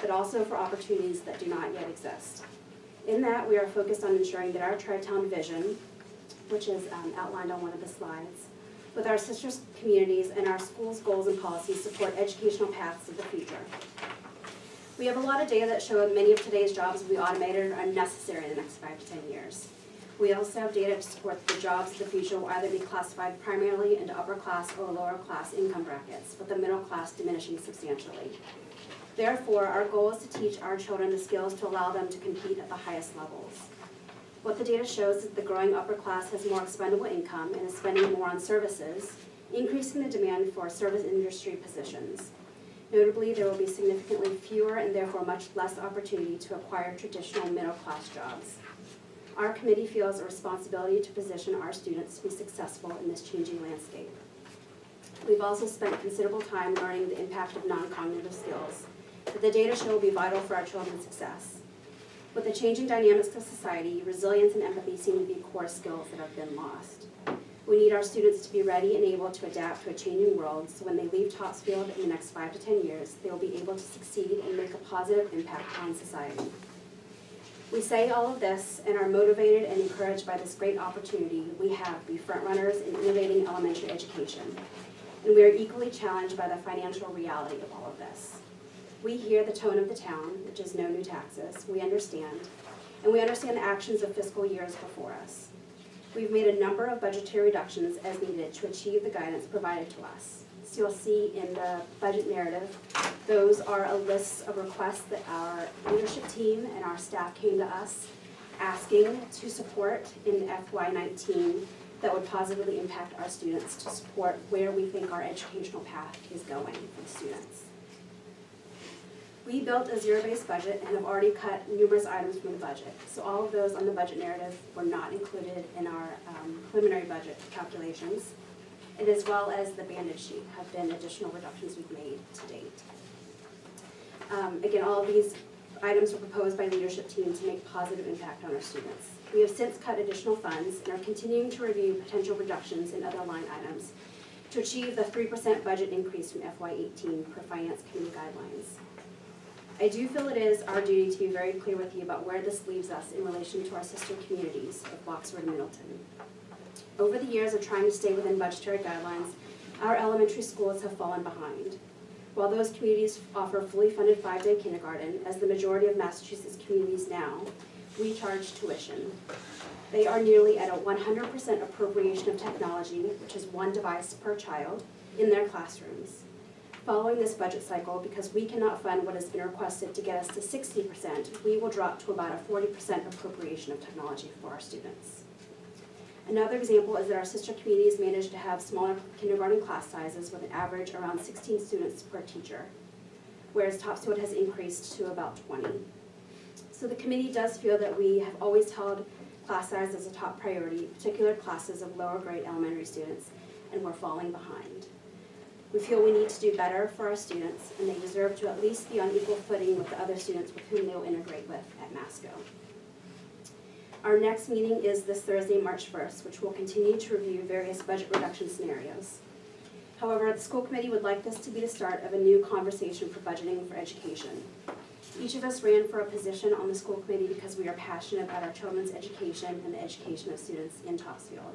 but also for opportunities that do not yet exist. In that, we are focused on ensuring that our Tri-Town vision, which is outlined on one of the slides, with our sister communities and our schools' goals and policies support educational paths of the future. We have a lot of data that show that many of today's jobs will be automated or unnecessary in the next 5 to 10 years. We also have data to support that the jobs of the future will either be classified primarily into upper class or lower class income brackets, with the middle class diminishing substantially. Therefore, our goal is to teach our children the skills to allow them to compete at the highest levels. What the data shows is that the growing upper class has more expendable income and is spending more on services, increasing the demand for service industry positions. Notably, there will be significantly fewer and therefore much less opportunity to acquire traditional middle class jobs. Our committee feels a responsibility to position our students to be successful in this changing landscape. We've also spent considerable time learning the impact of non-cognitive skills that the data show will be vital for our children's success. With the changing dynamics of society, resilience and empathy seem to be core skills that have been lost. We need our students to be ready and able to adapt to a changing world, so when they leave Topsfield in the next 5 to 10 years, they will be able to succeed and make a positive impact on society. We say all of this and are motivated and encouraged by this great opportunity we have to be frontrunners in innovating elementary education. And we are equally challenged by the financial reality of all of this. We hear the tone of the town, which is no new taxes. We understand. And we understand the actions of fiscal years before us. We've made a number of budgetary reductions as needed to achieve the guidance provided to us. So you'll see in the budget narrative, those are a list of requests that our leadership team and our staff came to us asking to support in FY19 that would positively impact our students to support where we think our educational path is going for the students. We built a zero-based budget and have already cut numerous items from the budget. So all of those on the budget narrative were not included in our preliminary budget calculations. And as well as the banded sheet have been additional reductions we've made to date. Again, all of these items were proposed by leadership team to make positive impact on our students. We have since cut additional funds and are continuing to review potential reductions in other line items to achieve the 3% budget increase from FY18 per Finance Committee guidelines. I do feel it is our duty to be very clear with you about where this leaves us in relation to our sister communities of Boxford and Middleton. Over the years of trying to stay within budgetary guidelines, our elementary schools have fallen behind. While those communities offer fully funded 5-day kindergarten, as the majority of Massachusetts communities now, we charge tuition. They are nearly at a 100% appropriation of technology, which is 1 device per child, in their classrooms. Following this budget cycle, because we cannot fund what has been requested to get us to 60%, we will drop to about a 40% appropriation of technology for our students. Another example is that our sister communities managed to have smaller kindergarten class sizes with an average around 16 students per teacher, whereas Topsfield has increased to about 20. So the committee does feel that we have always held class size is a top priority, particular classes of lower grade elementary students, and we're falling behind. We feel we need to do better for our students, and they deserve to at least be on equal footing with the other students with whom they will integrate with at Masco. Our next meeting is this Thursday, March 1st, which will continue to review various budget reduction scenarios. However, the school committee would like this to be the start of a new conversation for budgeting for education. Each of us ran for a position on the school committee because we are passionate about our children's education and the education of students in Topsfield.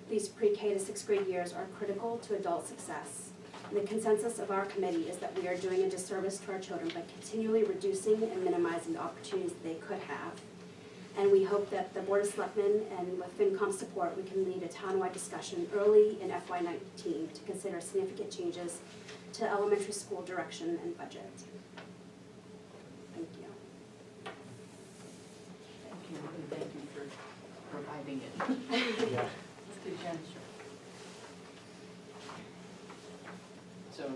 These pre-K to 6th grade years are critical to adult success. And the consensus of our committee is that we are doing a disservice to our children by continually reducing and minimizing the opportunities that they could have. And we hope that the Board of Selectmen and with FinCom support, we can lead a townwide discussion early in FY19 to consider significant changes to elementary school direction and budget. Thank you. Thank you, and thank you for providing it. Yeah. Mr. Jensen. So,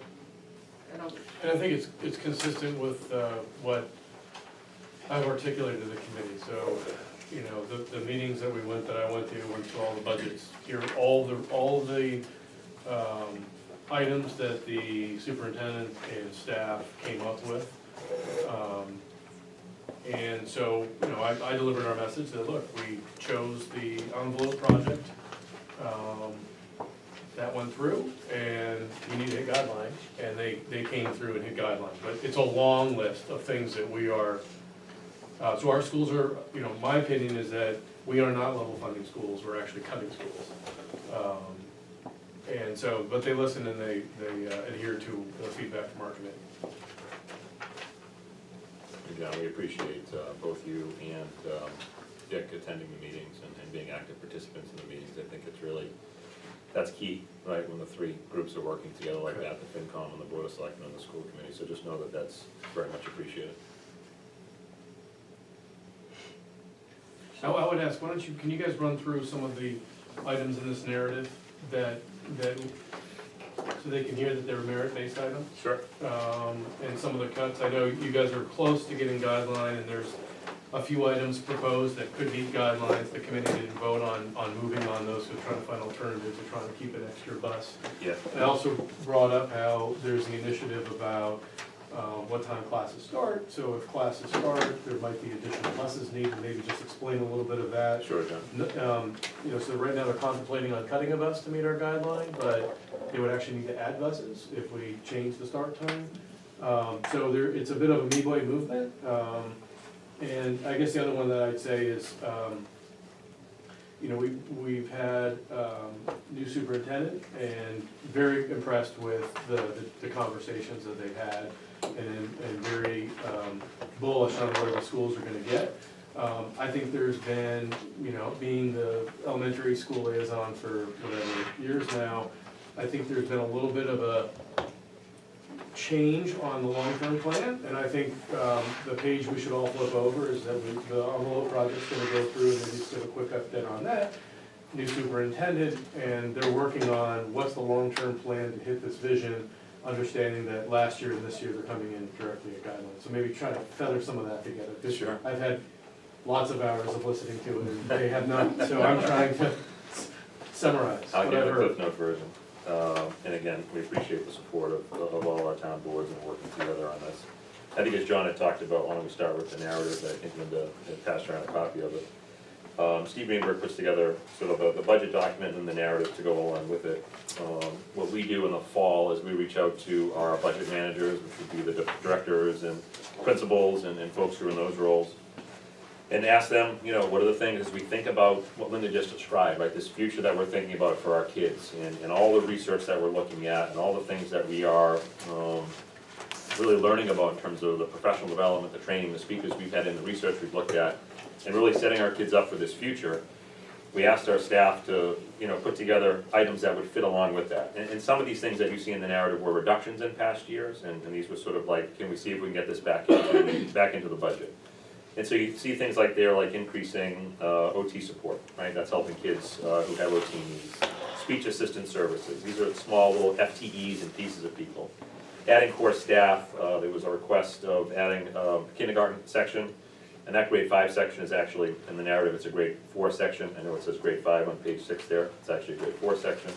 I don't, And I think it's consistent with what I've articulated to the committee. So, you know, the meetings that I went to all the budgets, here, all the items that the superintendent and staff came up with. And so, you know, I delivered our message that, look, we chose the envelope project. That went through, and we need to hit guidelines, and they came through and hit guidelines. But it's a long list of things that we are, so our schools are, you know, my opinion is that we are not level funding schools, we're actually cutting schools. And so, but they listen and they adhere to the feedback from our committee. John, we appreciate both you and Dick attending the meetings and being active participants in the meetings. I think it's really, that's key, right, when the three groups are working together like that, the FinCom and the Board of Selectmen and the school committee. So just know that that's very much appreciated. I would ask, why don't you, can you guys run through some of the items in this narrative that, so they can hear that they're merit-based items? Sure. And some of the cuts, I know you guys are close to getting guideline, and there's a few items proposed that could meet guidelines. The committee didn't vote on moving on those, so trying to find alternatives, or trying to keep an extra bus. Yeah. I also brought up how there's the initiative about what time classes start, so if classes start, there might be additional buses needed, maybe just explain a little bit of that. Sure, John. You know, so right now they're contemplating on cutting a bus to meet our guideline, but they would actually need to add buses if we change the start time. So it's a bit of a me-boy movement. And I guess the other one that I'd say is, you know, we've had new superintendent, and very impressed with the conversations that they've had, and very bullish on where the schools are gonna get. I think there's been, you know, being the elementary school liaison for whatever years now, I think there's been a little bit of a change on the long-term plan, and I think the page we should all flip over is that the envelope project's gonna go through, and maybe just give a quick update on that. New superintendent, and they're working on what's the long-term plan to hit this vision, understanding that last year and this year they're coming in directly at guidelines. So maybe try to feather some of that together. Sure. I've had lots of hours of listening to it, and they have not, so I'm trying to summarize I'll what give I've a heard. Cliff Note version. And again, we appreciate the support of all our town boards and working together on this. I think as John had talked about, why don't we start with the narrative, I think Linda had passed around a copy of it. Steve Greenberg puts together sort of the budget document and the narrative to go along with it. What we do in the fall is we reach out to our budget managers, which would be the directors and principals and folks who are in those roles, and ask them, you know, what are the things as we think about what Linda just described, right? This future that we're thinking about for our kids, and all the research that we're looking at, and all the things that we are really learning about in terms of the professional development, the training, the speakers we've had in the research we've looked at, and really setting our kids up for this future. We asked our staff to, you know, put together items that would fit along with that. And some of these things that you see in the narrative were reductions in past years, and these were sort of like, can we see if we can get this back into the budget? And so you see things like they're like increasing OT support, right? That's helping kids who have OT needs. Speech assistant services, these are small little FTEs and pieces of people. Adding core staff, there was a request of adding a kindergarten section, And that grade 5 section is actually, in the narrative, it's a grade 4 section. I know it says grade 5 on page 6 there. It's actually a grade 4 section.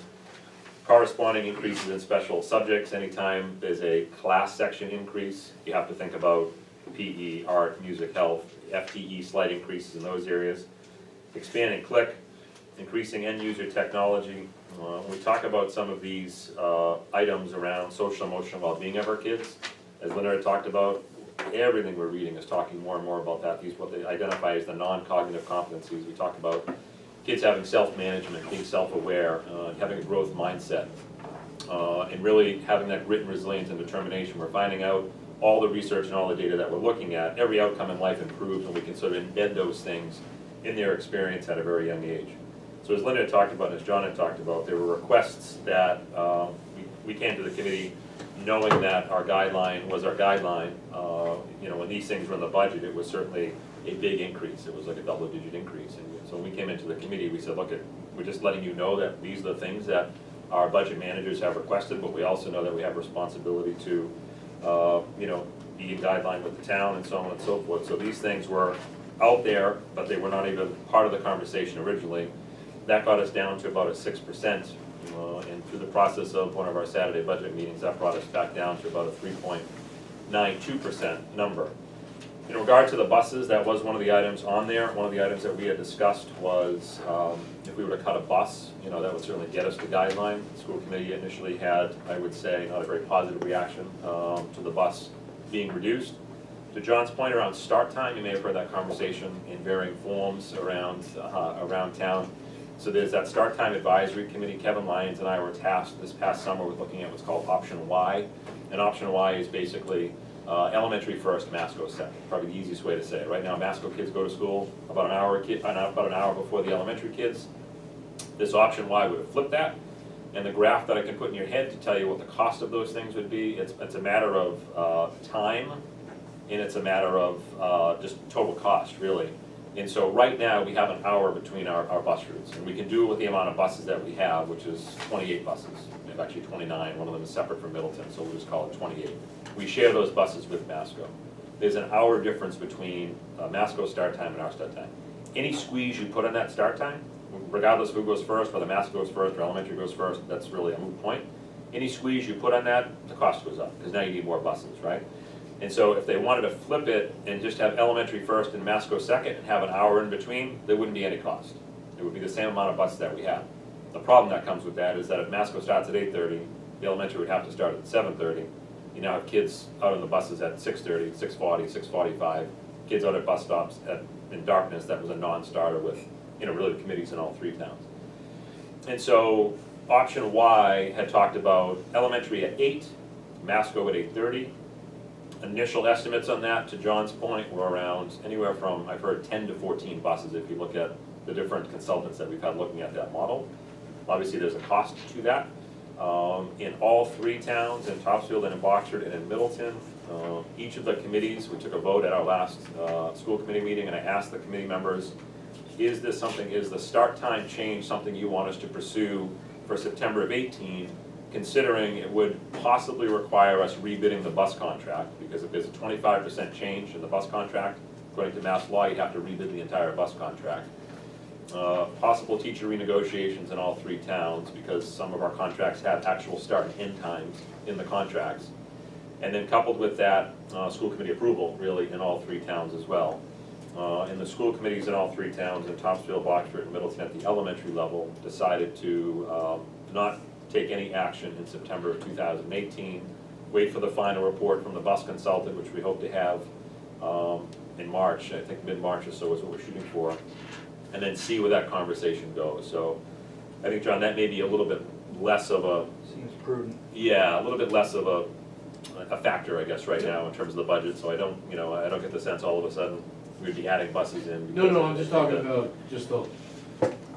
Corresponding increases in special subjects. Anytime there's a class section increase, you have to think about PE, art, music, health, FTE, slight increases in those areas. Expanding click, increasing end user technology. When we talk about some of these items around social emotional well-being of our kids, as Linda had talked about, everything we're reading is talking more and more about that. These what they identify as the non-cognitive competencies. We talk about kids having self-management, being self-aware, having a growth mindset, and really having that grit and resilience and determination. We're finding out all the research and all the data that we're looking at, every outcome in life improves when we can sort of embed those things in their experience at a very young age. So as Linda had talked about, and as John had talked about, there were requests that we came to the committee knowing that our guideline was our guideline. You know, when these things were in the budget, it was certainly a big increase. It was like a double-digit increase. And so when we came into the committee, we said, look, we're just letting you know that these are the things that our budget managers have requested, but we also know that we have responsibility to, you know, be in guideline with the town and so on and so forth. So these things were out there, but they were not even part of the conversation originally. That got us down to about a 6%. And through the process of one of our Saturday budget meetings, that brought us back down to about a 3.92% number. In regard to the buses, that was one of the items on there. One of the items that we had discussed was if we were to cut a bus, you know, that would certainly get us to guideline. The school committee initially had, I would say, not a very positive reaction to the bus being reduced. To John's point around start time, you may have heard that conversation in varying forms around town. So there's that start time advisory committee. Kevin Lyons and I were tasked this past summer with looking at what's called option Y. And option Y is basically elementary first, Masco second. Probably the easiest way to say it. Right now, Masco kids go to school about an hour before the elementary kids. This option Y would have flipped that. And the graph that I can put in your head to tell you what the cost of those things would be, it's a matter of time, and it's a matter of just total cost, really. And so right now, we have an hour between our bus routes, and we can do it with the amount of buses that we have, which is 28 buses. We have actually 29, one of them is separate from Middleton, so we'll just call it 28. We share those buses with Masco. There's an hour difference between Masco start time and our start time. Any squeeze you put on that start time, regardless of who goes first, whether Masco goes first or elementary goes first, that's really a moot point. Any squeeze you put on that, the cost goes up, because now you need more buses, right? And so if they wanted to flip it and just have elementary first and Masco second and have an hour in between, there wouldn't be any cost. It would be the same amount of buses that we have. The problem that comes with that is that if Masco starts at 8:30, the elementary would have to start at 7:30. You now have kids out on the buses at 6:30, 6:40, 6:45, kids out at bus stops in darkness. That was a non-starter with, you know, really the committees in all three towns. And so option Y had talked about elementary at 8, Masco at 8:30. Initial estimates on that, to John's point, were around anywhere from, I've heard 10 to 14 buses if you look at the different consultants that we've had looking at that model. Obviously, there's a cost to that. In all three towns, in Topsfield and in Boxford and in Middleton, each of the committees, we took a vote at our last school committee meeting, and I asked the committee members, is the start time change something you want us to pursue for September of 18, considering it would possibly require us rebidding the bus contract, because if there's a 25% change in the bus contract, according to Mass law, you have to rebid the entire bus contract. Possible teacher renegotiations in all three towns, because some of our contracts have actual start and end times in the contracts. And then coupled with that, school committee approval, really, in all three towns as well. And the school committees in all three towns, in Topsfield, Boxford, and Middleton at the elementary level, decided to not take any action in September of 2018, wait for the final report from the bus consultant, which we hope to have in March. I think mid-March or so is what we're shooting for, and then see where that conversation goes. So I think, John, that may be a little bit less of a... Seems prudent. Yeah, a little bit less of a factor, I guess, right now in terms of the budget. So I don't get the sense all of a sudden we'd be adding buses in. No, I'm just talking about just the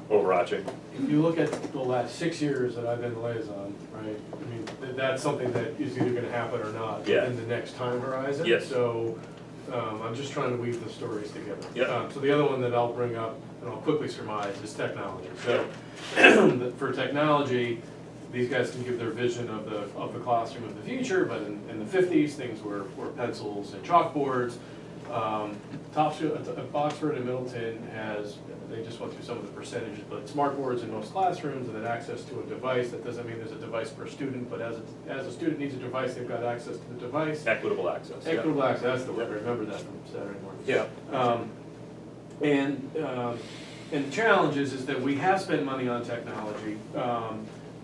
overarching. If you look at the last 6 years that I've been liaison, right, I mean, that's something that is either gonna happen or not in the next time horizon. Yes. So, I'm just trying to weave the stories together. Yeah. So the other one that I'll bring up, and I'll quickly surmise, is technology. So, for technology, these guys can give their vision of the classroom of the future, but in the 50s, things were pencils and chalkboards. Topsfield, Oxford and Middleton they just went through some of the percentages, but smart boards in most classrooms and then access to a device. That doesn't mean there's a device per student, but as a student needs a device, they've got access to the device. Equitable access. Yeah. Equitable access, that's the word, I remember that from Saturday morning. Yeah. And the challenge is that we have spent money on technology,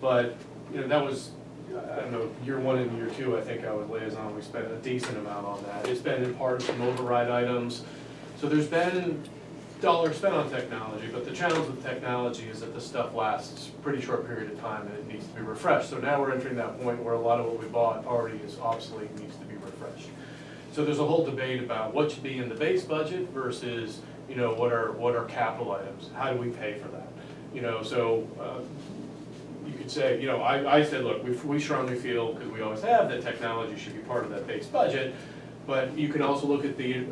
but, that was, I don't know, year one and year two, I think I was liaison, we spent a decent amount on that. It's been in part of some override items, so there's been dollars spent on technology, but the challenge with technology is that the stuff lasts a pretty short period of time and it needs to be refreshed. So now we're entering that point where a lot of what we bought already is obsolete and needs to be refreshed. So there's a whole debate about what should be in the base budget versus, what are capital items? How do we pay for that? You could say, I said, look, we strongly feel, because we always have, that technology should be part of that base budget. But you can also look at the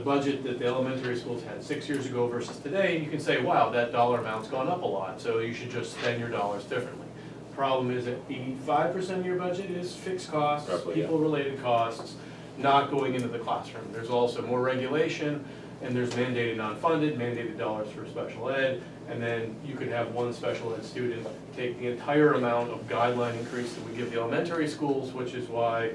budget that the elementary schools had 6 years ago versus today, and you can say, wow, that dollar amount's gone up a lot, so you should just spend your dollars differently. Problem is that 85% of your budget is fixed costs, Roughly, yeah. people-related costs, not going into the classroom. There's also more regulation, and there's mandated non-funded, mandated dollars for special ed, and then you could have one special ed student take the entire amount of guideline increase that we give the elementary schools, which is why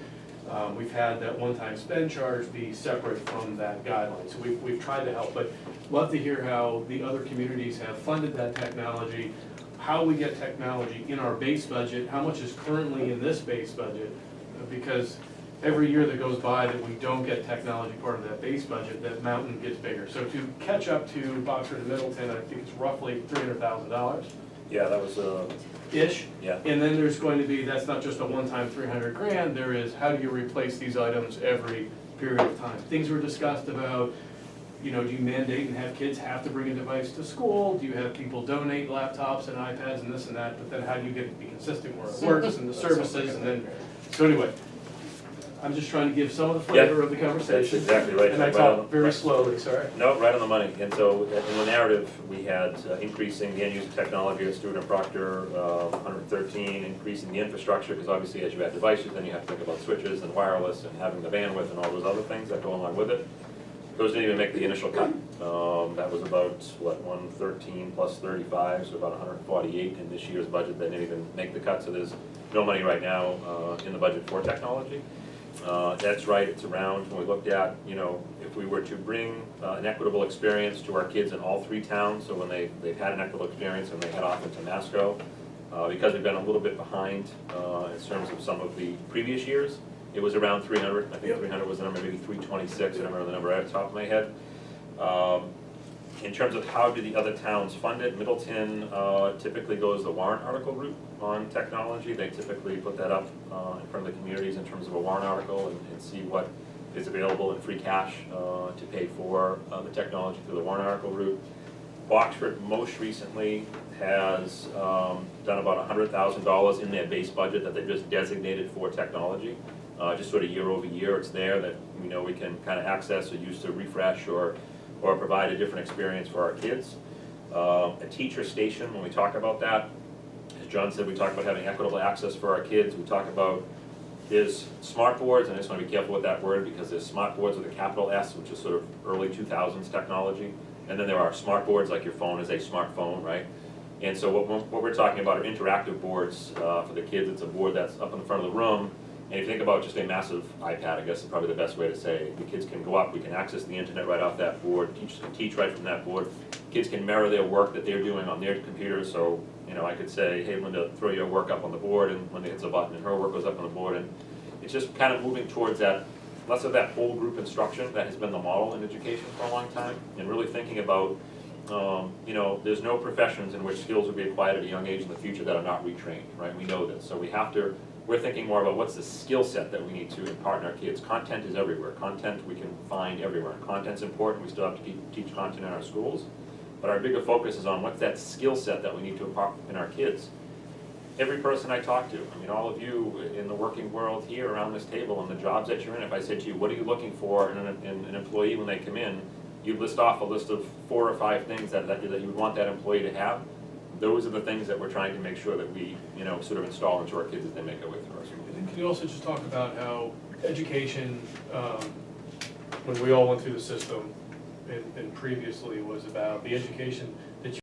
we've had that one-time spend charge be separate from that guideline. So we've tried to help, but love to hear how the other communities have funded that technology, how we get technology in our base budget, how much is currently in this base budget, because every year that goes by that we don't get technology part of that base budget, that mountain gets bigger. So to catch up to Oxford and Middleton, I think it's roughly $300,000. Yeah, that was, Ish. yeah. And then there's going to be, that's not just a one-time 300 grand, there is, how do you replace these items every period of time? Things were discussed about, do you mandate and have kids have to bring a device to school? Do you have people donate laptops and iPads and this and that? But then how do you get it to be consistent where it works and the services and then, so anyway, I'm just trying to give some of the flavor of the conversation. That's exactly right. And I talk very slowly, sorry. No, right on the money. And so in the narrative, we had increasing the end-user technology at Stewart and Proctor, 113, increasing the infrastructure, because obviously as you add devices, then you have to think about switches and wireless and having the bandwidth and all those other things that go along with it. Those didn't even make the initial cut. That was about, 113 plus 35, so about 148 in this year's budget. They didn't even make the cut, so there's no money right now in the budget for technology. That's right, it's around, when we looked at, if we were to bring an equitable experience to our kids in all three towns, so when they've had an equitable experience and they head off into Masco, because we've been a little bit behind in terms of some of the previous years, it was around 300, I think 300 was the number, maybe 326, I don't remember the number right off the top of my head. In terms of how do the other towns fund it, Middleton typically goes the warrant article route on technology. They typically put that up in front of the communities in terms of a warrant article and see what is available in free cash to pay for the technology through the warrant article route. Oxford most recently has done about $100,000 in their base budget that they've just designated for technology. Just sort of year over year, it's there that we can kind of access or use to refresh or provide a different experience for our kids. A teacher station, when we talk about that, as John said, we talk about having equitable access for our kids. We talk about, there's smart boards, and I just want to be careful with that word because there's smart boards with a capital S, which is sort of early 2000s technology. And then there are smart boards, like your phone is a smartphone, right? And so what we're talking about are interactive boards for the kids. It's a board that's up in the front of the room. And if you think about just a massive iPad, I guess is probably the best way to say, the kids can go up, we can access the internet right off that board, teachers can teach right from that board. Kids can mirror their work that they're doing on their computer, so, I could say, hey, Linda, throw your work up on the board, and Linda hits a button and her work goes up on the board, and it's just kind of moving towards that, less of that whole group instruction that has been the model in education for a long time, and really thinking about, there's no professions in which skills will be acquired at a young age in the future that are not retrained, right? We know this, so we're thinking more about what's the skill set that we need to impart in our kids. Content is everywhere. Content we can find everywhere. Content's important. We still have to teach content in our schools. But our bigger focus is on what's that skill set that we need to impart in our kids. Every person I talk to, all of you in the working world here around this table and the jobs that you're in, if I said to you, what are you looking for in an employee when they come in, you'd list off a list of 4 or 5 things that you would want that employee to have. Those are the things that we're trying to make sure that we, sort of install into our kids as they make their way through our schools. And can you also just talk about how education, when we all went through the system, and previously was about the education that you